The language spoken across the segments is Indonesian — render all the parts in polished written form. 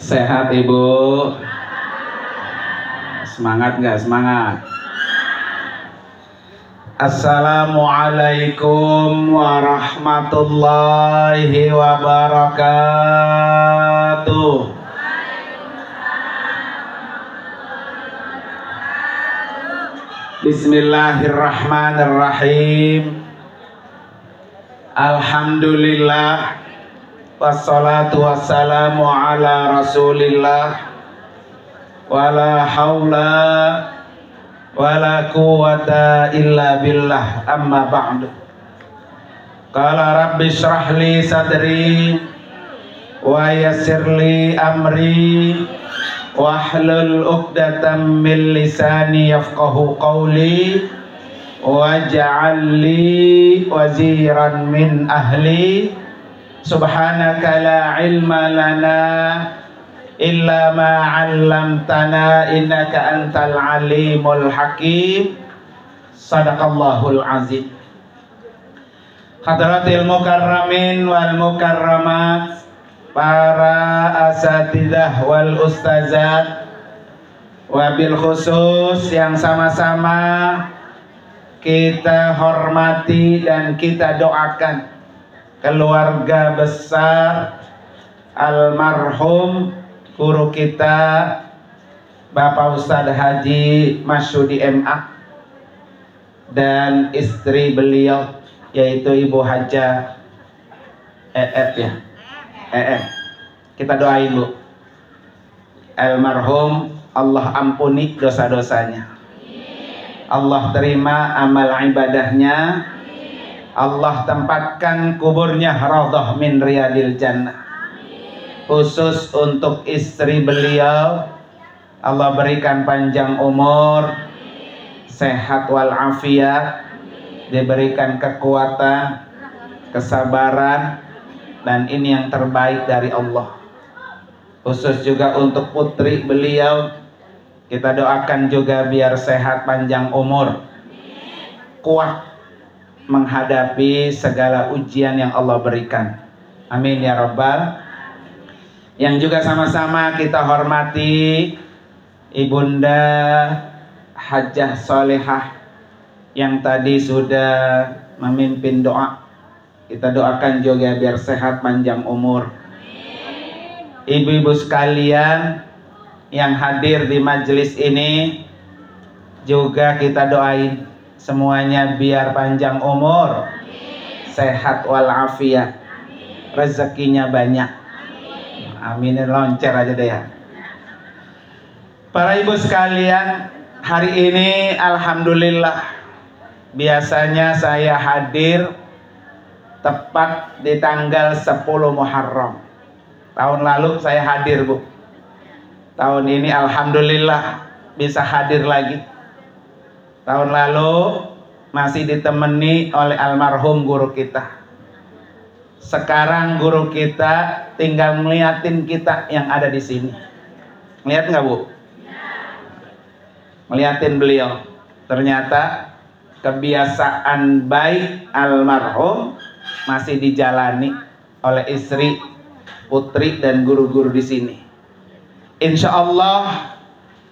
Sehat Ibu? Semangat nggak? Semangat. Assalamualaikum warahmatullahi wabarakatuh. Bismillahirrahmanirrahim. Alhamdulillah. Wassalatu wassalamu ala rasulillah. Wala hawla wala quwwata illa billah, amma ba'du. Qala rabbi shrah li sadri wa yassir li amri wahlul 'uqdatam min lisani yafqahu qawli waj'al li waziran min ahli. Subhanaka la ilma lana illa ma 'allamtana innaka antal alimul hakim. Sadaqallahul azim. Hadratil mukarramin wal mukarramat, para asatidzah wal ustazat, wabil khusus yang sama-sama kita hormati dan kita doakan keluarga besar almarhum guru kita Bapak Ustadz Haji Masyudi MA dan istri beliau yaitu Ibu Hajah ya. Kita doain Bu, almarhum Allah ampuni dosa-dosanya, Allah terima amal ibadahnya, Allah tempatkan kuburnya raudhah min riyadil jannah. Khusus untuk istri beliau, Allah berikan panjang umur, sehat walafiat, diberikan kekuatan, kesabaran, dan ini yang terbaik dari Allah. Khusus juga untuk putri beliau, kita doakan juga biar sehat panjang umur, kuat menghadapi segala ujian yang Allah berikan. Amin ya rabbal. Yang juga sama-sama kita hormati Ibunda Hajah Solehah yang tadi sudah memimpin doa. Kita doakan juga biar sehat panjang umur. Ibu-ibu sekalian yang hadir di majelis ini juga kita doain semuanya biar panjang umur, sehat walafiat, rezekinya banyak. Amin, loncer aja deh ya. Para ibu sekalian, hari ini alhamdulillah, biasanya saya hadir tepat di tanggal 10 Muharram. Tahun lalu saya hadir Bu. Tahun ini alhamdulillah bisa hadir lagi. Tahun lalu masih ditemani oleh almarhum guru kita. Sekarang guru kita tinggal ngeliatin kita yang ada di sini. Ngeliat nggak Bu? Ngeliatin beliau. Ternyata kebiasaan baik almarhum masih dijalani oleh istri, putri, dan guru-guru di sini. Insya Allah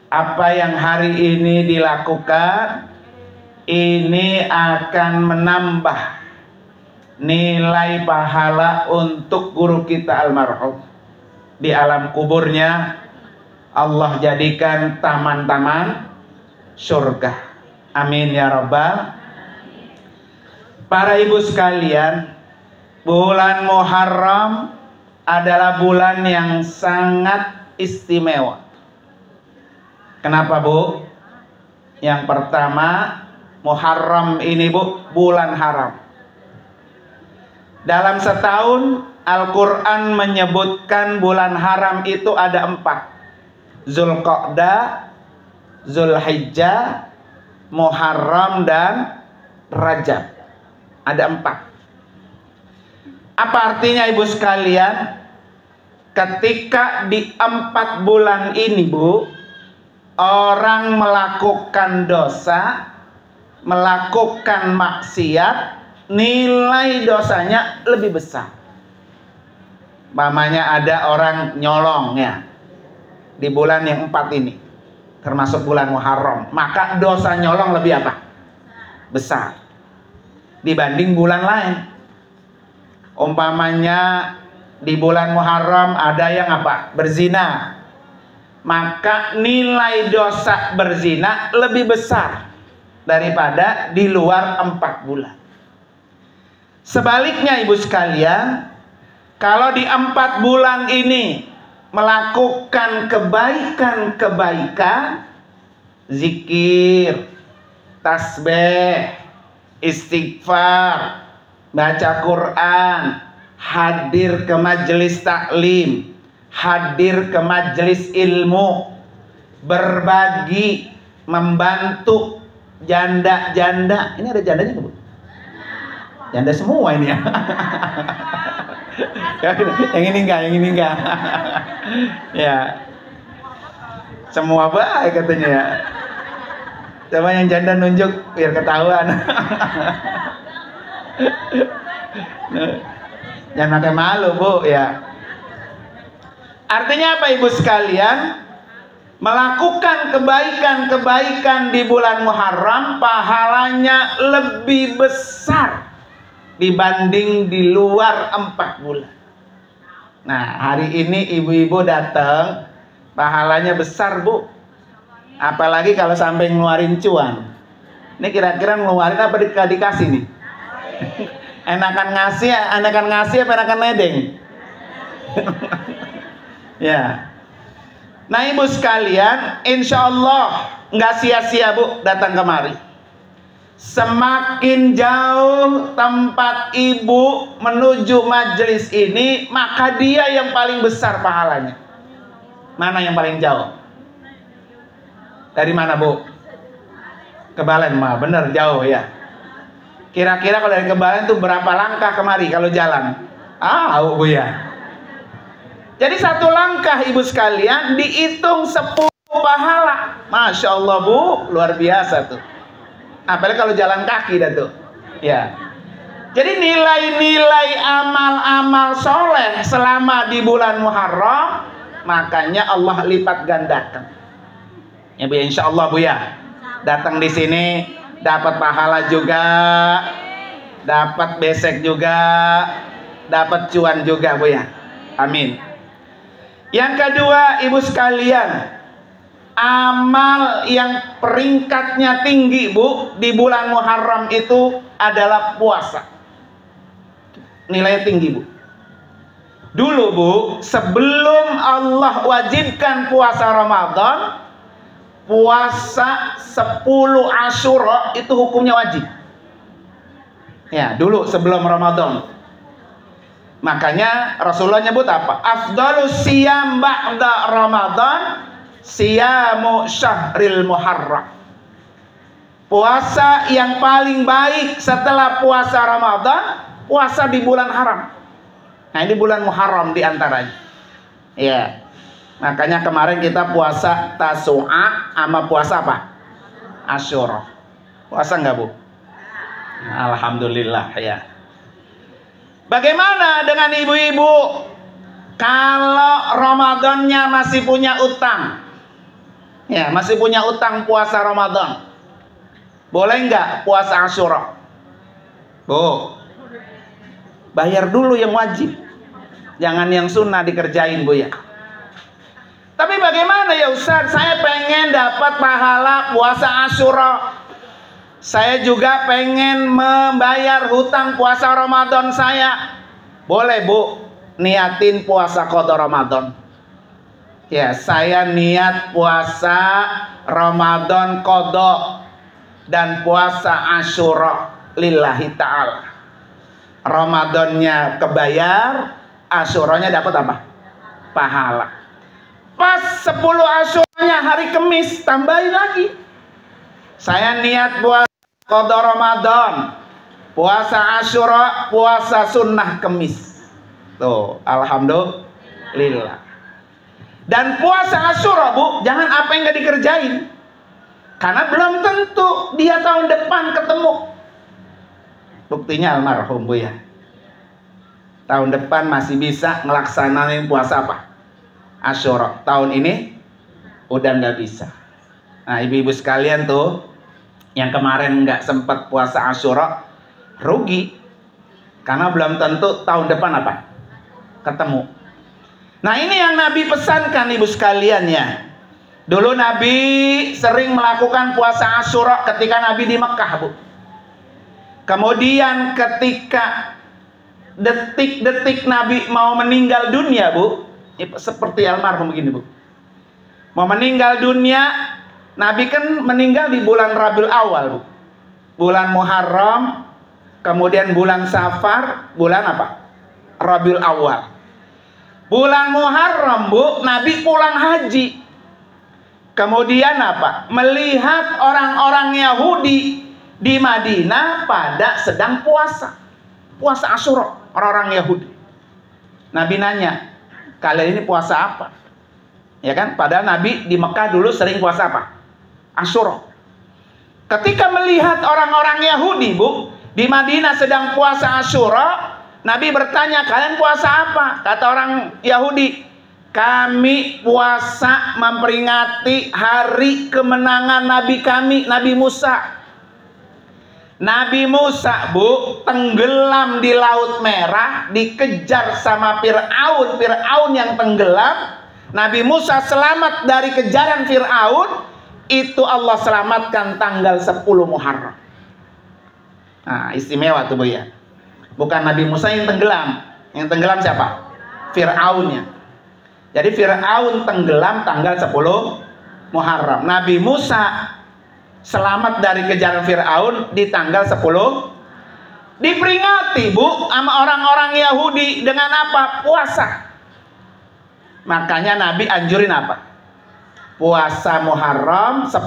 apa yang hari ini dilakukan ini akan menambah nilai pahala untuk guru kita almarhum. Di alam kuburnya Allah jadikan taman-taman surga. Amin ya rabbal. Para ibu sekalian, bulan Muharram adalah bulan yang sangat istimewa. Kenapa Bu? Yang pertama, Muharram ini Bu, bulan haram. Dalam setahun Al-Quran menyebutkan bulan haram itu ada 4. Zulqa'dah, Zulhijjah, Muharram, dan Rajab. Ada 4. Apa artinya ibu sekalian? Ketika di 4 bulan ini Bu, orang melakukan dosa, melakukan maksiat, nilai dosanya lebih besar. Mamanya ada orang nyolong ya, di bulan yang 4 ini, termasuk bulan Muharram, maka dosa nyolong lebih apa? Besar dibanding bulan lain. Umpamanya di bulan Muharram ada yang apa? Berzina, maka nilai dosa berzina lebih besar daripada di luar 4 bulan. Sebaliknya ibu sekalian, kalau di 4 bulan ini melakukan kebaikan-kebaikan, zikir, tasbih, istighfar, baca Quran, hadir ke majelis taklim, hadir ke majelis ilmu, berbagi, membantu janda-janda. Ini ada jandanya nggak, Bu? Janda semua ini ya. Yang ini enggak. Ya. Semua baik katanya ya. Coba yang janda nunjuk biar ketahuan. Jangan pakai malu, Bu, ya. Artinya apa ibu sekalian? Melakukan kebaikan-kebaikan di bulan Muharram pahalanya lebih besar dibanding di luar 4 bulan. Nah, hari ini ibu-ibu datang, pahalanya besar, Bu. Apalagi kalau sampai ngeluarin cuan. Ini kira-kira ngeluarin apa dikasih nih? enakan ngasih apa enakan nedeng? Ya. Nah ibu sekalian, insya Allah nggak sia-sia, Bu, datang kemari. Semakin jauh tempat ibu menuju majelis ini, maka dia yang paling besar pahalanya. Mana yang paling jauh? Dari mana, Bu? Kebalen mah, bener jauh ya. Kira-kira kalau dari Kebalen tuh berapa langkah kemari kalau jalan? Bu ya. Jadi 1 langkah ibu sekalian dihitung 10 pahala. Masya Allah, Bu, luar biasa tuh. Apalagi kalau jalan kaki dah tuh. Ya. Jadi nilai-nilai amal-amal soleh selama di bulan Muharram, makanya Allah lipat gandakan. Ya, Bu, insya Allah, Bu ya. Datang di sini dapat pahala juga, dapat besek juga, dapat cuan juga, Bu ya. Amin. Yang kedua, ibu sekalian, amal yang peringkatnya tinggi, Bu, di bulan Muharram itu adalah puasa. Nilainya tinggi, Bu. Dulu, Bu, sebelum Allah wajibkan puasa Ramadan, puasa 10 Asyura itu hukumnya wajib. Ya, dulu sebelum Ramadan. Makanya Rasulullah nyebut apa? Afdalus siyam ba'da Ramadan siyamu syahril Muharram. Puasa yang paling baik setelah puasa Ramadan, puasa di bulan haram. Nah, ini bulan Muharram diantaranya. Ya. Makanya kemarin kita puasa Tasu'a sama puasa apa? Asyura. Puasa enggak, Bu? Alhamdulillah ya. Bagaimana dengan ibu-ibu kalau Ramadannya masih punya utang? Ya, masih punya utang puasa Ramadan. Boleh enggak puasa Asyura? Bu, bayar dulu yang wajib. Jangan yang sunnah dikerjain, Bu ya. Tapi bagaimana ya Ustaz? Saya pengen dapat pahala puasa Asyura. Saya juga pengen membayar hutang puasa Ramadan saya. Boleh, Bu, niatin puasa qada Ramadan. Ya, saya niat puasa Ramadan qada dan puasa Asyura lillahi ta'ala. Ramadannya kebayar, Asyuranya dapat apa? Pahala. Pas 10 Asyuranya hari Kamis, tambahin lagi. Saya niat puasa qada Ramadan, puasa Asyura, puasa sunnah Kamis. Tuh, alhamdulillah. Dan puasa Asyura, Bu, jangan apa yang nggak dikerjain. Karena belum tentu dia tahun depan ketemu. Buktinya almarhum, Bu ya. Tahun depan masih bisa ngelaksanain puasa apa? Asyura. Tahun ini udah nggak bisa. Nah, ibu-ibu sekalian tuh yang kemarin nggak sempat puasa Asyura rugi, karena belum tentu tahun depan apa ketemu. Nah, ini yang Nabi pesankan ibu sekalian ya. Dulu Nabi sering melakukan puasa Asyura ketika Nabi di Mekah, Bu. Kemudian ketika detik-detik Nabi mau meninggal dunia, Bu, seperti almarhum begini, Bu. Mau meninggal dunia, Nabi kan meninggal di bulan Rabiul Awal, Bu. Bulan Muharram, kemudian bulan Safar, bulan apa? Rabiul Awal. Bulan Muharram, Bu, Nabi pulang haji. Kemudian apa? Melihat orang-orang Yahudi di Madinah pada sedang puasa. Puasa Asyura, orang-orang Yahudi. Nabi nanya, kalian ini puasa apa? Ya kan? Padahal Nabi di Mekah dulu sering puasa apa? Asyura. Ketika melihat orang-orang Yahudi, Bu, di Madinah sedang puasa Asyura, Nabi bertanya, kalian puasa apa? Kata orang Yahudi, kami puasa memperingati hari kemenangan Nabi kami, Nabi Musa. Nabi Musa, Bu, tenggelam di Laut Merah, dikejar sama Fir'aun. Fir'aun yang tenggelam. Nabi Musa selamat dari kejaran Fir'aun. Itu Allah selamatkan tanggal 10 Muharram. Nah, istimewa tuh, Bu ya. Bukan Nabi Musa yang tenggelam. Yang tenggelam siapa? Fir'aunnya. Jadi Fir'aun tenggelam tanggal 10 Muharram. Nabi Musa selamat dari kejaran Fir'aun di tanggal 10. Diperingati, Bu, sama orang-orang Yahudi dengan apa? Puasa. Makanya Nabi anjurin apa? Puasa Muharram 10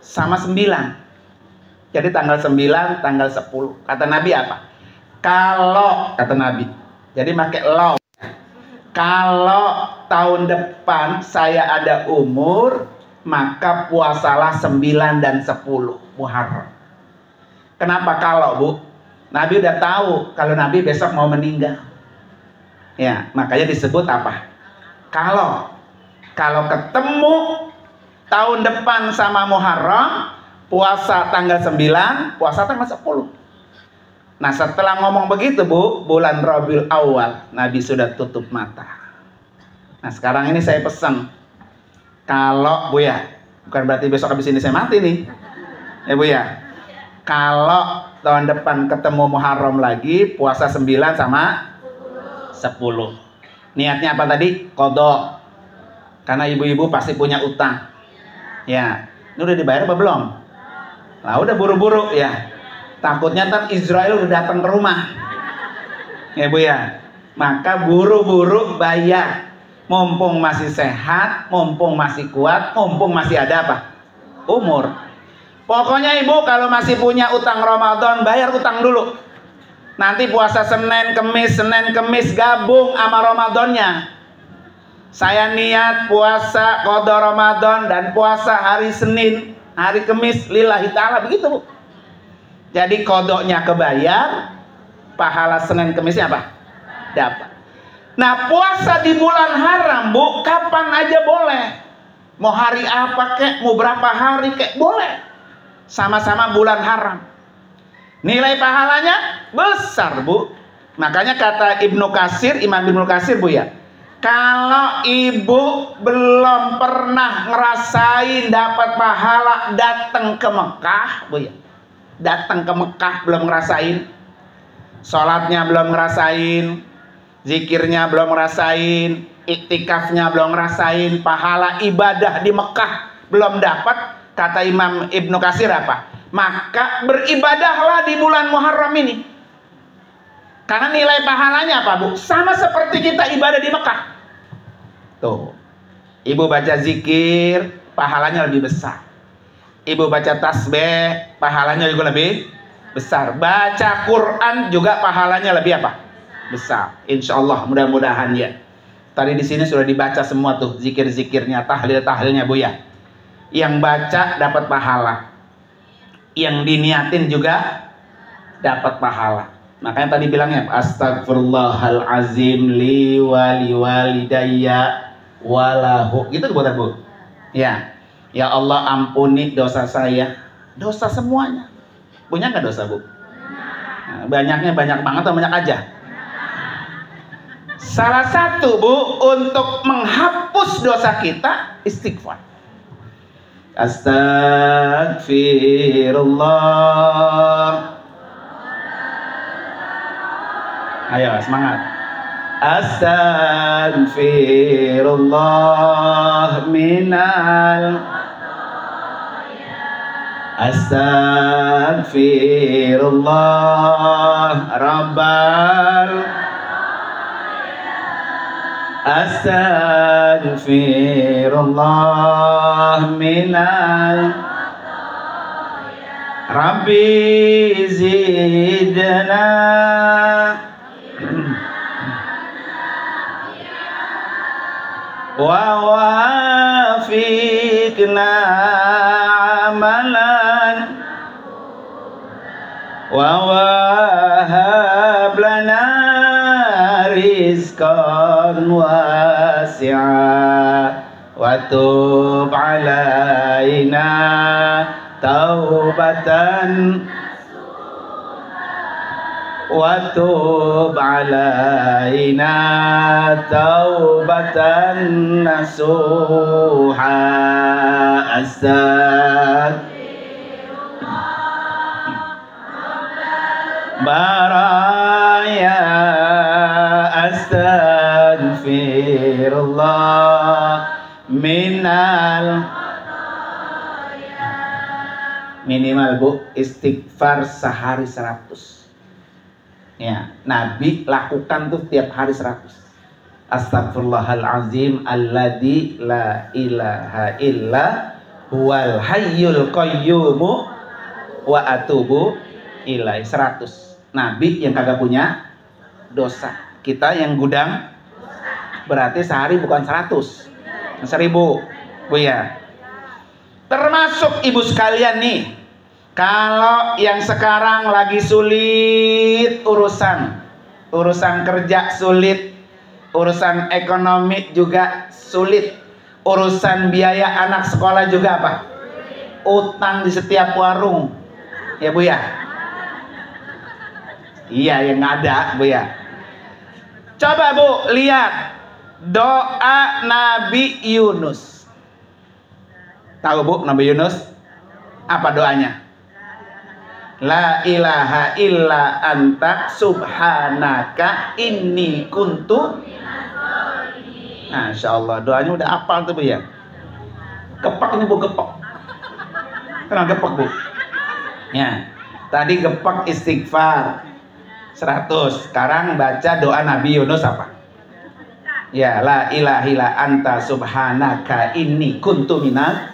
sama 9. Jadi tanggal 9, tanggal 10. Kata Nabi apa? Kalau, kata Nabi. Jadi pakai law. Kalau tahun depan saya ada umur, maka puasalah 9 dan 10 Muharram. Kenapa kalau, Bu? Nabi udah tahu kalau Nabi besok mau meninggal. Ya, makanya disebut apa? Kalau ketemu tahun depan sama Muharram, puasa tanggal 9, puasa tanggal 10. Nah, setelah ngomong begitu, Bu, bulan Rabiul Awal, Nabi sudah tutup mata. Nah, sekarang ini saya pesan, kalau, Bu ya, bukan berarti besok habis ini saya mati nih, ya Bu ya. Kalau tahun depan ketemu Muharram lagi, puasa 9 sama 10. Niatnya apa tadi? Qadha. Karena ibu-ibu pasti punya utang. Ya, ini udah dibayar apa belum? Lah udah buru-buru ya. Takutnya ntar Israel udah datang ke rumah, ya Bu ya. Maka buru-buru bayar, mumpung masih sehat, mumpung masih kuat, mumpung masih ada apa? Umur. Pokoknya Ibu kalau masih punya utang Ramadan, bayar utang dulu. Nanti puasa Senin Kemis gabung sama Ramadannya. Saya niat puasa qadha Ramadan dan puasa hari Senin, hari Kemis lillahi ta'ala, begitu Bu. Jadi kodoknya kebayar, pahala Senin Kemisnya apa? Dapat. Nah, puasa di bulan haram, Bu, kapan aja boleh. Mau hari apa kek, mau berapa hari kek, boleh. Sama-sama bulan haram. Nilai pahalanya besar, Bu. Makanya kata Ibnu Katsir, Imam Ibnu Katsir, Bu ya, kalau ibu belum pernah ngerasain dapat pahala datang ke Mekah, Bu ya, datang ke Mekah belum ngerasain, sholatnya belum ngerasain, zikirnya belum ngerasain, iktikafnya belum ngerasain, pahala ibadah di Mekah belum dapat, kata Imam Ibnu Katsir apa? Maka beribadahlah di bulan Muharram ini. Karena nilai pahalanya apa, Bu? Sama seperti kita ibadah di Mekah. Tuh, ibu baca zikir, pahalanya lebih besar. Ibu baca tasbih, pahalanya juga lebih besar. Baca Quran juga pahalanya lebih apa? Besar. Insya Allah, mudah-mudahan ya. Tadi di sini sudah dibaca semua tuh zikir-zikirnya, tahlil-tahlilnya Bu ya. Yang baca dapat pahala, yang diniatin juga dapat pahala. Makanya tadi bilangnya astagfirullahalazim li walidayya walahu. Gitu bukan Bu? Ya, ya Allah ampuni dosa saya. Dosa semuanya. Punya nggak dosa, Bu? Nah, banyaknya banyak banget atau banyak aja? Salah satu, Bu, untuk menghapus dosa kita, istighfar. Astagfirullah. Ayo, semangat. Astagfirullah minal Astagfirullah rabbal Astagfirullah minal Rabbi zidna wa wafiqna amalan wa wahab lana rizqan wasi'a wa tub alaina taubatan wa tub alaina taubatan nasuha. Baraya astagfirullah minal. Minimal, Bu, istighfar sehari 100. Ya, Nabi lakukan tuh tiap hari 100. Astagfirullahalazim alladzi la ilaha illa huwal hayyul qayyumu wa atubu ilaihi. 100. Nabi yang kagak punya dosa. Kita yang gudang, berarti sehari bukan 100, 1000, Bu ya. Termasuk ibu sekalian nih, kalau yang sekarang lagi sulit urusan kerja sulit, urusan ekonomi juga sulit, urusan biaya anak sekolah juga apa? Utang di setiap warung, ya Bu ya. Iya, yang ada, Bu ya. Coba Bu lihat doa Nabi Yunus. Tahu Bu Nabi Yunus? Apa doanya? La ilaha illa anta subhanaka inni kuntu. Masya Allah, doanya udah apal tuh Bu ya. Gepak ini Bu, gepak. Kenapa gepak Bu? Ya, tadi gepak istighfar 100. Sekarang baca doa Nabi Yunus apa? Ya, la ilaha illa anta subhanaka inni kuntu minaz.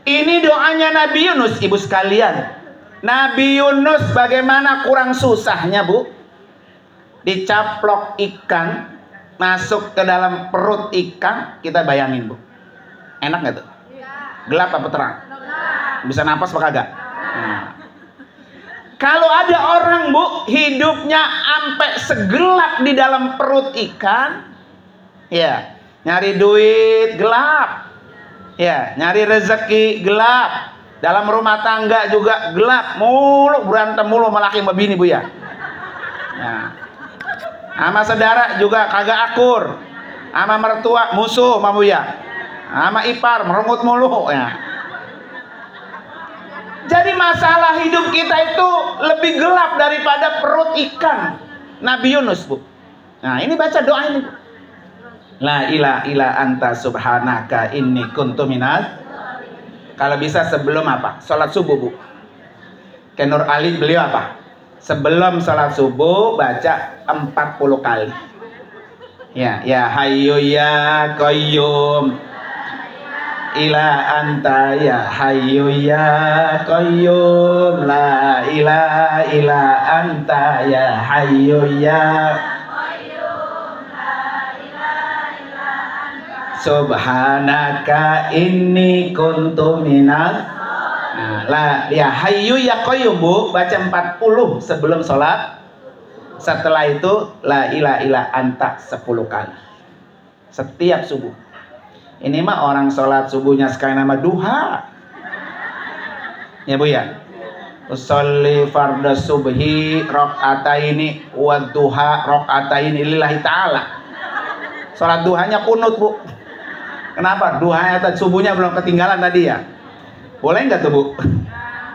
Ini doanya Nabi Yunus, ibu sekalian. Nabi Yunus bagaimana kurang susahnya, Bu? Dicaplok ikan, masuk ke dalam perut ikan, kita bayangin, Bu. Enak nggak tuh? Gelap apa terang? Bisa napas apa kagak? Nah. Kalau ada orang, Bu, hidupnya sampai segelap di dalam perut ikan, ya, nyari duit gelap. Ya, nyari rezeki gelap. Dalam rumah tangga juga gelap. Mulu berantem mulu sama laki sama bini, Bu ya. Nah, sama saudara juga kagak akur. Sama mertua musuh sama Bu ya. Sama ipar merengut mulu ya. Jadi masalah hidup kita itu lebih gelap daripada perut ikan Nabi Yunus, Bu. Nah, ini baca doa ini, Bu. La ilaha illa anta subhanaka inni kuntu minaz. Kalau bisa sebelum apa? Salat subuh, Bu. Kayak Nur Ali beliau apa? Sebelum salat subuh baca 40 kali. Ya, ya hayyu ya qayyum ila anta ya hayyu ya qayyum la ilaha illa anta ya hayyu ya subhanaka inni kuntu minaz. Nah, la ya hayyu ya qayyum, Bu, baca 40 sebelum sholat. Setelah itu la ilaha illa anta 10 kali setiap subuh. Ini mah orang sholat subuhnya sekali nama duha. Ya Bu ya. Usolli fardhu subhi rakaataini wa duha rakaataini lillahi ta'ala. Sholat duhanya kunut Bu. Kenapa? Duhanya subuhnya belum ketinggalan tadi ya. Boleh nggak tuh Bu?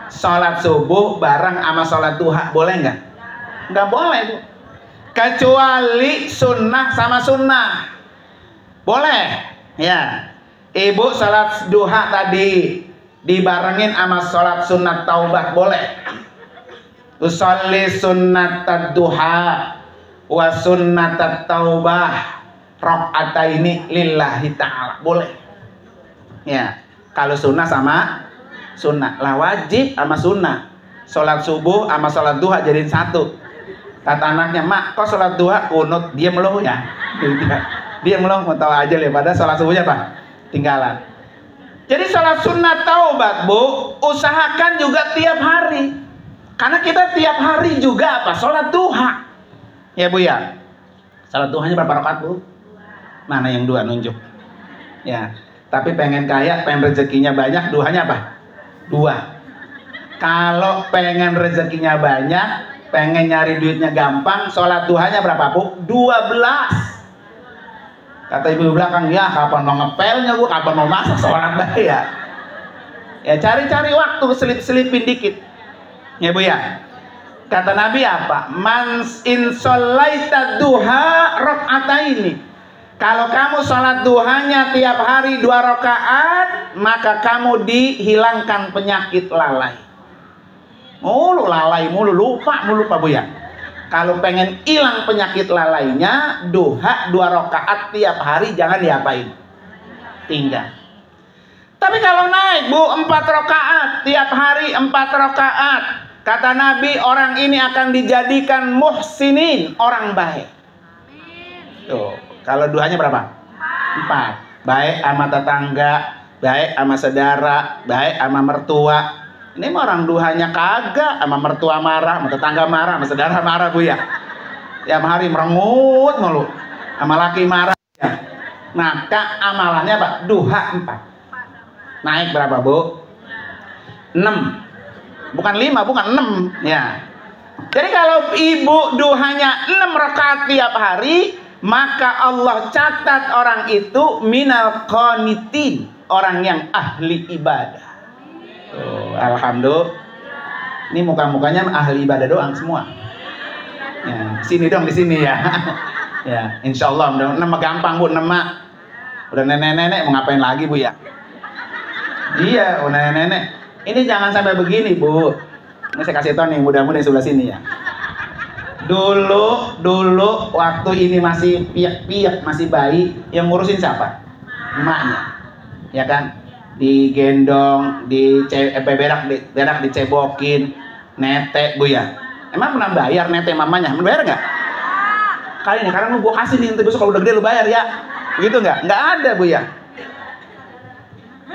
Sholat subuh bareng sama sholat duha boleh nggak? Nggak boleh Bu. Kecuali sunnah sama sunnah. Boleh. Ya, ibu sholat duha tadi dibarengin sama sholat sunat taubat boleh. Usolli sunnat duha wa sunnat taubah rakaataini lillahi ta'ala boleh. Ya, kalau sunnah sama sunnah lah, wajib sama sunnah. Sholat subuh sama sholat duha jadiin satu. Kata anaknya, mak kok sholat duha kunut, diem loh ya. Dia melong mau tahu aja ya, pada sholat subuhnya apa? Tinggalan. Jadi sholat sunat taubat Bu, usahakan juga tiap hari. Karena kita tiap hari juga apa? Sholat duha. Ya Bu ya. Sholat duhanya berapa rakaat Bu? Mana yang 2 nunjuk? Ya. Tapi pengen kaya, pengen rezekinya banyak, duhanya apa? 2. Kalau pengen rezekinya banyak, pengen nyari duitnya gampang, sholat duhanya berapa Bu? 12. Kata ibu belakang, ya kapan mau ngepelnya Bu, kapan mau masak sholat bae ya. Ya cari-cari waktu, selip-selipin dikit. Ya Bu ya. Kata Nabi apa? Man in sholaita duha rakaataini. Kalau kamu sholat duhanya tiap hari 2 rakaat, maka kamu dihilangkan penyakit lalai. Mulu lalai, mulu lupa Bu ya. Kalau pengen hilang penyakit lalainya, duha 2 rakaat tiap hari jangan diapain? Tinggal. Tapi kalau naik Bu 4 rakaat tiap hari 4 rakaat, kata Nabi orang ini akan dijadikan muhsinin, orang baik. Tuh, kalau duhanya berapa? 4. Baik sama tetangga, baik sama saudara, baik sama mertua. Ini mah orang duhanya kagak, sama mertua marah, sama tetangga marah, sama saudara marah Bu ya. Tiap hari merengut mulu, sama laki marah ya. Maka amalannya apa? Duha 4. Naik berapa Bu? 6. Bukan 5, bukan 6 ya. Jadi kalau ibu duhanya 6 rakaat tiap hari, maka Allah catat orang itu minal qanitin, orang yang ahli ibadah. Tuh, alhamdulillah. Ini muka-mukanya ahli ibadah doang semua. Ya, sini dong di sini ya. Ya, insya Allah. Nama gampang Bu, nama. Udah nenek-nenek mau ngapain lagi Bu ya? Iya, udah nenek-nenek. Ini jangan sampai begini Bu. Ini saya kasih tau nih mudah-mudahan di sebelah sini ya. Dulu waktu ini masih piak-piak, masih bayi, yang ngurusin siapa? Emaknya. Ya kan? Digendong, berak dicebokin, netek Bu ya. Emang pernah bayar netek mamanya? Bayar nggak? Kali ini, karena gue kasih nih, nanti besok kalau udah gede lu bayar ya. Begitu nggak? Nggak ada Bu ya.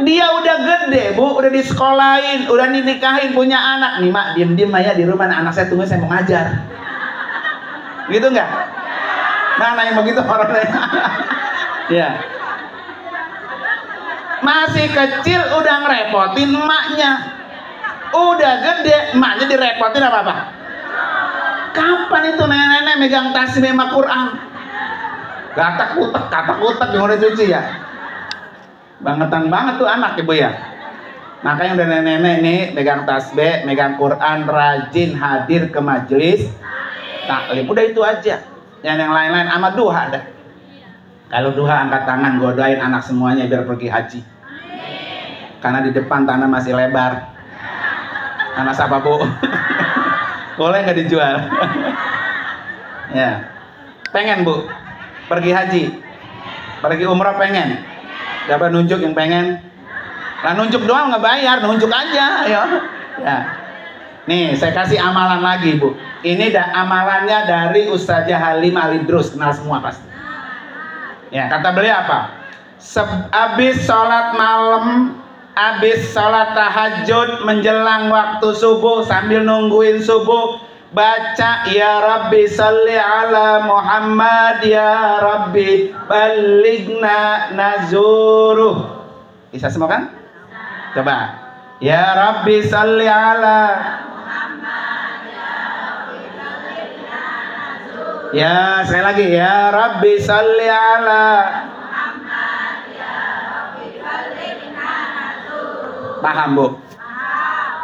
Dia udah gede Bu, udah disekolahin, udah dinikahin, punya anak. Nih mak, diem-diem ya di rumah, anak saya tunggu, saya mau ngajar. Gitu nggak? Mana yang begitu orangnya? Ya. Masih kecil udah ngerepotin emaknya. Udah gede emaknya direpotin apa-apa? Kapan itu nenek-nenek megang tasbih sama Quran? Katak-kutak yang udah cuci ya. Bangetan banget tuh anak Ibu ya. Makanya udah nenek-nenek ini megang tasbih, megang Quran, rajin hadir ke majelis taklim. Udah itu aja. Yang lain-lain amat duha dah. Kalau duha angkat tangan, gue doain anak semuanya biar pergi haji. Karena di depan tanah masih lebar. Tanah siapa Bu? Boleh nggak dijual? Ya. Pengen Bu pergi haji, pergi umrah pengen. Siapa nunjuk yang pengen? Lah nunjuk doang nggak bayar, nunjuk aja, ayo. Ya. Nih saya kasih amalan lagi Bu. Ini amalannya dari Ustazah Halimah Lidrus, kenal semua pasti. Ya, kata beliau apa? Habis sholat malam, habis sholat tahajud menjelang waktu subuh, sambil nungguin subuh, baca ya Rabbi salli ala Muhammad ya Rabbi balighna nazuruh. Bisa semua kan? Coba ya Rabbi salli ala Muhammad ya Rabbi balighna nazuruh. Ya sekali lagi ya Rabbi salli ala Muhammad ya Rabbi balighna nazuruh. Paham Bu?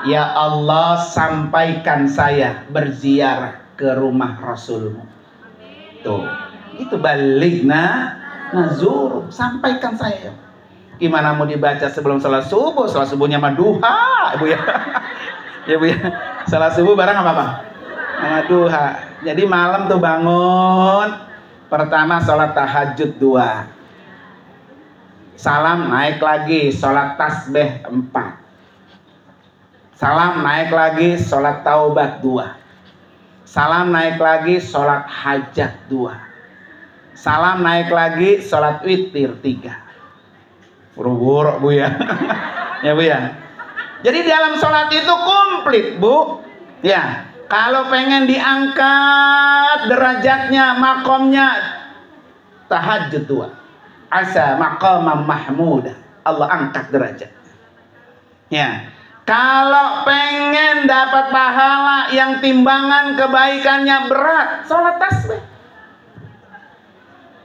Ya Allah, sampaikan saya berziarah ke rumah Rasulmu. Tuh, itu balighna nazur, sampaikan saya. Gimana mau dibaca sebelum salat subuh? Salat subuhnya mah duha, Ibu ya. Ya Bu ya. Salat subuh bareng apa Bang? Sama duha. Jadi malam tuh bangun, pertama salat tahajud 2. Salam naik lagi, salat tasbih 4. Salam naik lagi, sholat taubat 2. Salam naik lagi, sholat hajat 2. Salam naik lagi, sholat witir 3. Buru-buru Bu ya. Ya Bu ya. Jadi dalam sholat itu komplit Bu. Ya. Kalau pengen diangkat derajatnya, makomnya, tahajud 2. Asa maqamam mahmudah. Allah angkat derajat. Ya. Kalau pengen dapat pahala yang timbangan kebaikannya berat, sholat tasbih.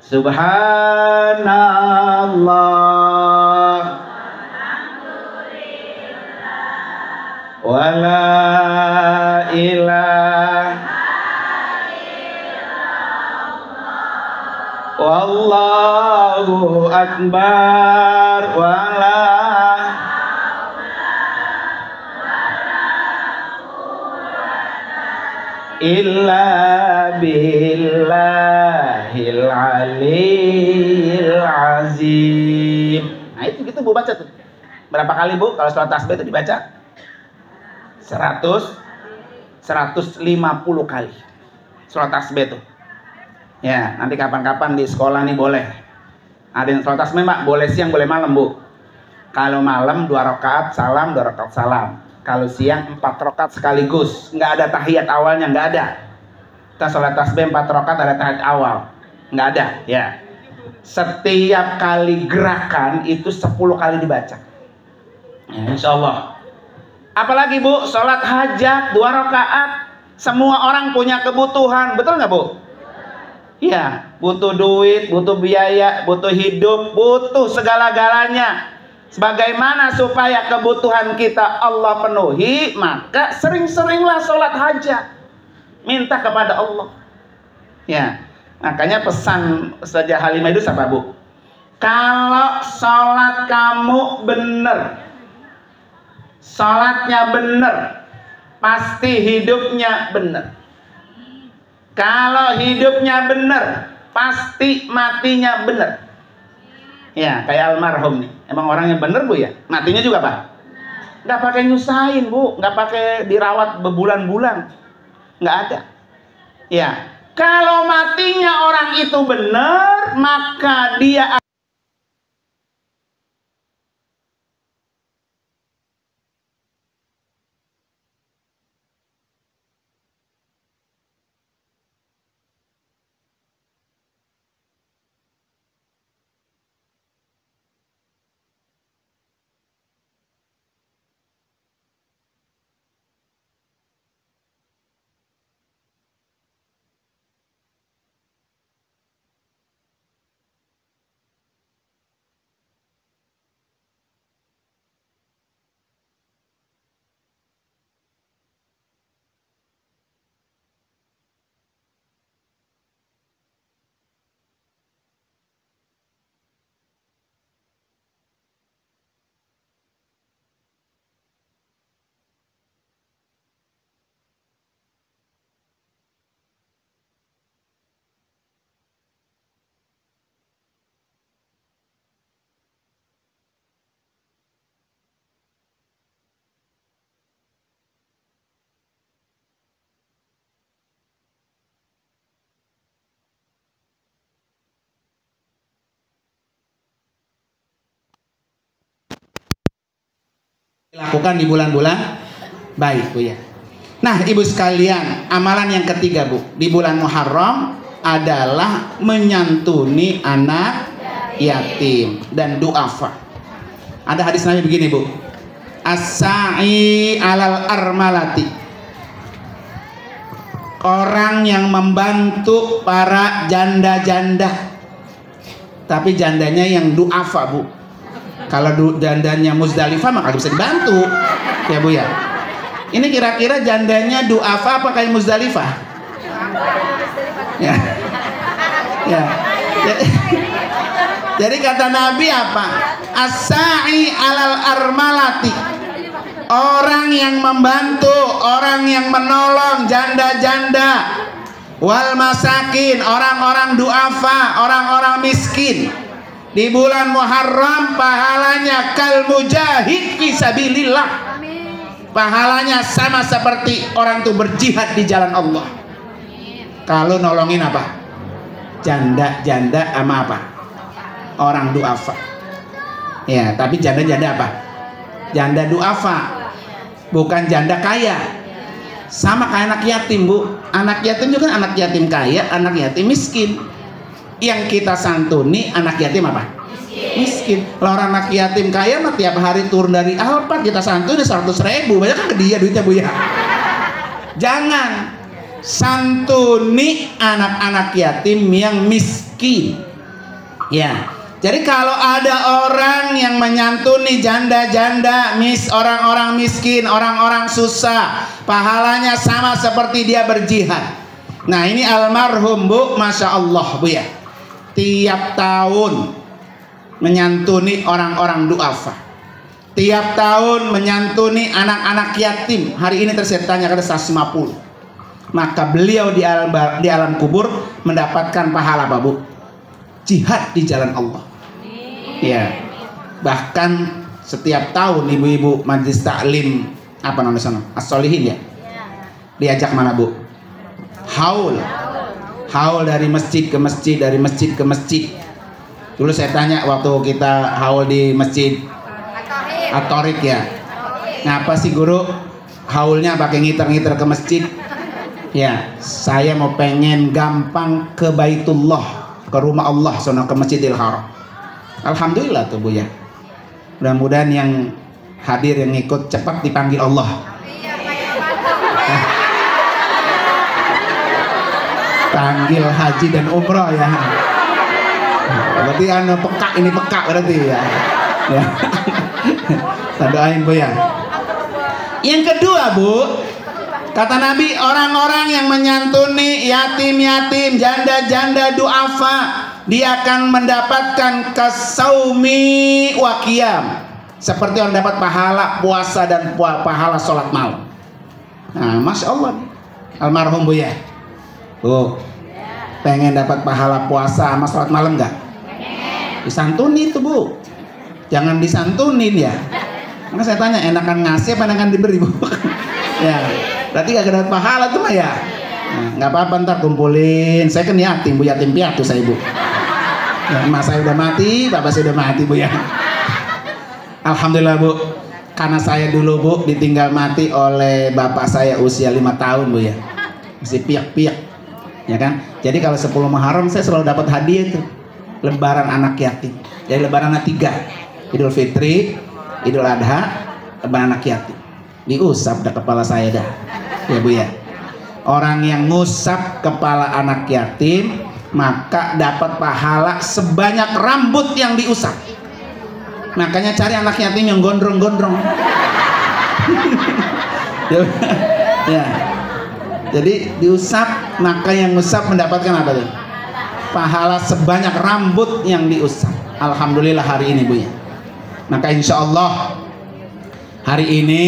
Subhanallah, wala ilaha wallahu akbar wala illa billahil aliyil azim. Nah itu gitu Bu baca tuh. Berapa kali Bu kalau sholat tasbih itu dibaca? 150 kali sholat tasbih tuh. Ya nanti kapan-kapan di sekolah nih boleh. Ada yang sholat tasbih Mbak, boleh siang boleh malam Bu. Kalau malam 2 rakaat salam, 2 rakaat salam. Kalau siang 4 rakaat sekaligus, nggak ada tahiyat awalnya, nggak ada. Kita sholat tasbih 4 rakaat ada tahiyat awal, nggak ada. Ya, setiap kali gerakan itu 10 kali dibaca. Ya, insya Allah. Apalagi Bu, sholat hajat 2 rakaat, semua orang punya kebutuhan, betul nggak Bu? Iya, butuh duit, butuh biaya, butuh hidup, butuh segala-galanya. Sebagaimana supaya kebutuhan kita Allah penuhi, maka sering-seringlah sholat hajat, minta kepada Allah. Ya, makanya pesan Ustazah Halimah itu apa Bu? Kalau sholat kamu benar, sholatnya benar, pasti hidupnya benar. Kalau hidupnya benar, pasti matinya benar. Ya, kayak almarhum nih. Emang orangnya bener Bu ya? Matinya juga Pak? Nggak pakai nyusahin Bu, nggak pakai dirawat berbulan-bulan, nggak ada. Ya, kalau matinya orang itu benar, maka dia lakukan di bulan-bulan baik Bu ya. Nah, ibu sekalian, amalan yang ketiga, Bu, di bulan Muharram adalah menyantuni anak yatim dan duafa. Ada hadis Nabi begini, Bu. As-sa'i alal armalati. Orang yang membantu para janda-janda. Tapi jandanya yang duafa, Bu. Kalau jandanya Muzdalifah maka bisa dibantu. Ya, Bu ya. Ini kira-kira jandanya duafa apa kayak Muzdalifah? Ya. Ya. Jadi kata Nabi apa? As-sa'i alal armalati. Orang yang membantu, orang yang menolong janda-janda. Wal masakin, orang-orang duafa, orang-orang miskin. Di bulan Muharram pahalanya kal mujahid fi sabilillah. Pahalanya sama seperti orang tuh berjihad di jalan Allah. Kalau nolongin apa? Janda-janda sama apa? Orang duafa. Ya, tapi janda-janda apa? Janda duafa, bukan janda kaya. Sama kayak anak yatim, Bu. Anak yatim juga anak yatim kaya, anak yatim miskin. Yang kita santuni anak yatim apa? Miskin. Kalau orang anak yatim kaya mah tiap hari turun dari Alphard kita santuni 100.000, banyak kan ke dia duitnya, Bu ya. Jangan santuni anak-anak yatim yang miskin. Ya. Jadi kalau ada orang yang menyantuni janda-janda, orang-orang miskin, orang-orang susah, pahalanya sama seperti dia berjihad. Nah, ini almarhum, Bu, Masya Allah, Bu ya. Tiap tahun menyantuni orang-orang duafa. Tiap tahun menyantuni anak-anak yatim. Hari ini tersetanya ada 150. Maka beliau di alam kubur mendapatkan pahala apa, Bu? Jihad di jalan Allah. Ya. Bahkan setiap tahun ibu-ibu majelis taklim apa namanya sana? As-Solihin ya. Diajak mana, Bu? Haul. Haul dari masjid ke masjid, dari masjid ke masjid. Dulu saya tanya waktu kita haul di masjid At-Thoriq ya. Ngapa sih guru haulnya pakai ngiter-ngiter ke masjid? Ya, saya mau pengen gampang ke Baitullah, ke rumah Allah, sono ke Masjidil Haram. Alhamdulillah tuh, Bu ya. Mudah-mudahan yang hadir yang ikut cepat dipanggil Allah. Panggil haji dan umroh ya. Berarti peka, ini peka berarti ya. Ya. Kita doain, Bu ya. Yang kedua, Bu, kata Nabi, orang-orang yang menyantuni yatim-yatim, janda-janda duafa, dia akan mendapatkan kasaumi wa qiyam, seperti orang dapat pahala puasa dan pahala sholat malam. Nah, Masya Allah, almarhum, Bu ya. Bu, pengen dapat pahala puasa sama sholat malam nggak? Disantuni itu, Bu. Jangan disantunin ya. Maka saya tanya, enakan ngasih apa enakan diberi, Bu? Ya, berarti gak dapat pahala tuh mah ya. Nah, nggak apa-apa, ntar kumpulin. Saya kan yatim, Bu, yatim piatu saya, Bu. Ya, emak saya udah mati, bapak saya udah mati, Bu ya. Alhamdulillah, Bu. Karena saya dulu, Bu, ditinggal mati oleh bapak saya usia 5 tahun, Bu ya. Masih piak-piak, ya kan? Jadi kalau 10 Muharram saya selalu dapat hadiah tuh. Lebaran anak yatim. Jadi lebaran anak 3. Idul Fitri, Idul Adha, lebaran anak yatim. Diusap dah kepala saya dah. Ya, Bu ya. Orang yang ngusap kepala anak yatim maka dapat pahala sebanyak rambut yang diusap. Makanya cari anak yatim yang gondrong-gondrong. Ya. Jadi diusap, maka yang ngusap mendapatkan apa tuh? Pahala sebanyak rambut yang diusap. Alhamdulillah hari ini, Bu ya. Maka insya Allah hari ini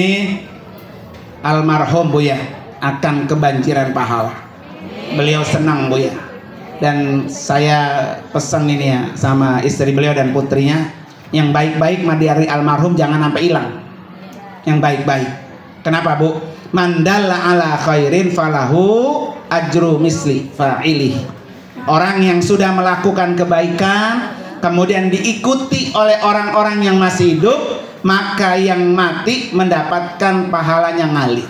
almarhum, Bu ya, akan kebanjiran pahala. Beliau senang, Bu ya. Dan saya pesan ini ya sama istri beliau dan putrinya, yang baik-baik mah dari almarhum jangan sampai hilang. Yang baik-baik. Kenapa, Bu? Mandalla ala khairin falahu ajru misli fa'ilih. Orang yang sudah melakukan kebaikan kemudian diikuti oleh orang-orang yang masih hidup, maka yang mati mendapatkan pahalanya ngalir.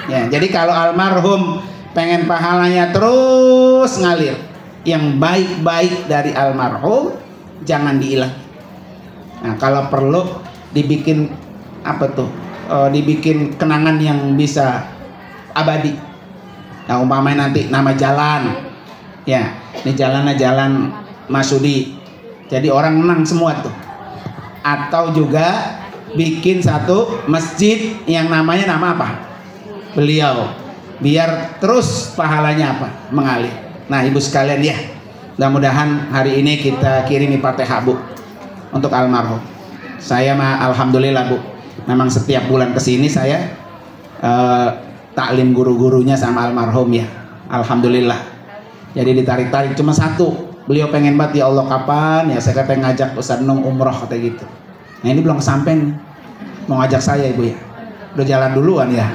Ya, jadi kalau almarhum pengen pahalanya terus ngalir, yang baik-baik dari almarhum jangan dihilang. Nah, kalau perlu dibikin apa tuh? Dibikin kenangan yang bisa abadi. Nah, umpamanya nanti nama jalan, ya, ini jalannya jalan Masudi, jadi orang menang semua tuh. Atau juga bikin satu masjid yang namanya nama apa? Beliau, biar terus pahalanya apa? Mengalir. Nah, ibu sekalian ya, mudah-mudahan hari ini kita kirimi Fatihah Bu untuk almarhum. Saya mah alhamdulillah Bu, memang setiap bulan kesini saya taklim guru-gurunya sama almarhum ya, alhamdulillah. Jadi ditarik-tarik cuma satu, beliau pengen banget, ya Allah kapan ya saya kata ngajak Ustaz Nung umroh kata gitu. Nah ini belum sampai, mau ngajak saya Ibu ya, udah jalan duluan ya.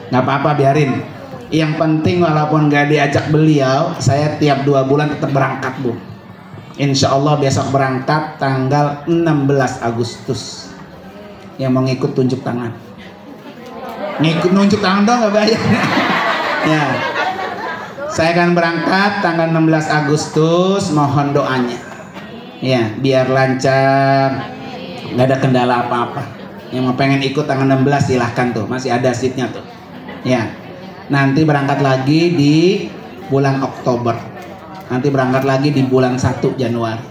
Nggak apa-apa, biarin. Yang penting walaupun nggak diajak beliau, saya tiap 2 bulan tetap berangkat Bu. Insya Allah besok berangkat tanggal 16 Agustus. Yang mau ngikut tunjuk tangan. Ngikut nunjuk tangan dong, nggak bayar. Ya, saya akan berangkat tanggal 16 Agustus. Mohon doanya. Ya, biar lancar, nggak ada kendala apa-apa. Yang mau pengen ikut tanggal 16 silahkan tuh, masih ada seatnya tuh. Ya, nanti berangkat lagi di bulan Oktober. Nanti berangkat lagi di bulan 1 Januari.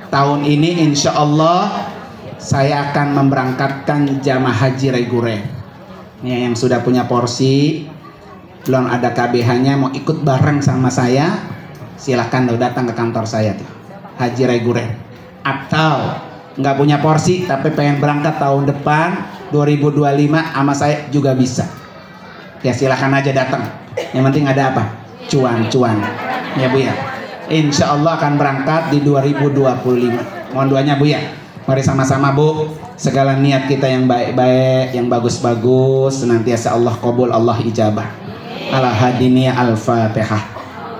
Tahun ini insya Allah saya akan memberangkatkan jamaah haji reguler. Ya, yang sudah punya porsi, belum ada KBH-nya, mau ikut bareng sama saya, silahkan tuh datang ke kantor saya tuh, haji reguler. Atau nggak punya porsi tapi pengen berangkat tahun depan 2025 sama saya juga bisa. Ya silahkan aja datang. Yang penting ada apa? Cuan-cuan. Ya Bu ya. Insya Allah akan berangkat di 2025. Mohon doanya Bu ya. Mari sama-sama Bu. Segala niat kita yang baik-baik, yang bagus-bagus, senantiasa Allah qabul, Allah ijabah. Ala hadiniya al-Fatihah.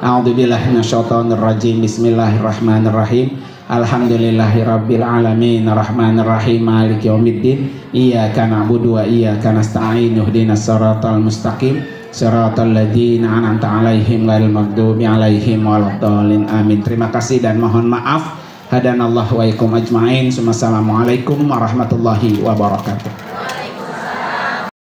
A'udzubillahi minasyaitonirrajim. Bismillahirrahmanirrahim. Alhamdulillahirabbil alamin arrahmanir rahim maliki yaumiddin iyyaka na'budu wa iyyaka nasta'in ihdinas siratal mustaqim siratal ladzina an'amta 'alaihim ghairil maghdubi 'alaihim waladdallin amin. Terima kasih dan mohon maaf. Hadanallahu wa iyakum ajmain. Assalamualaikum warahmatullahi wabarakatuh.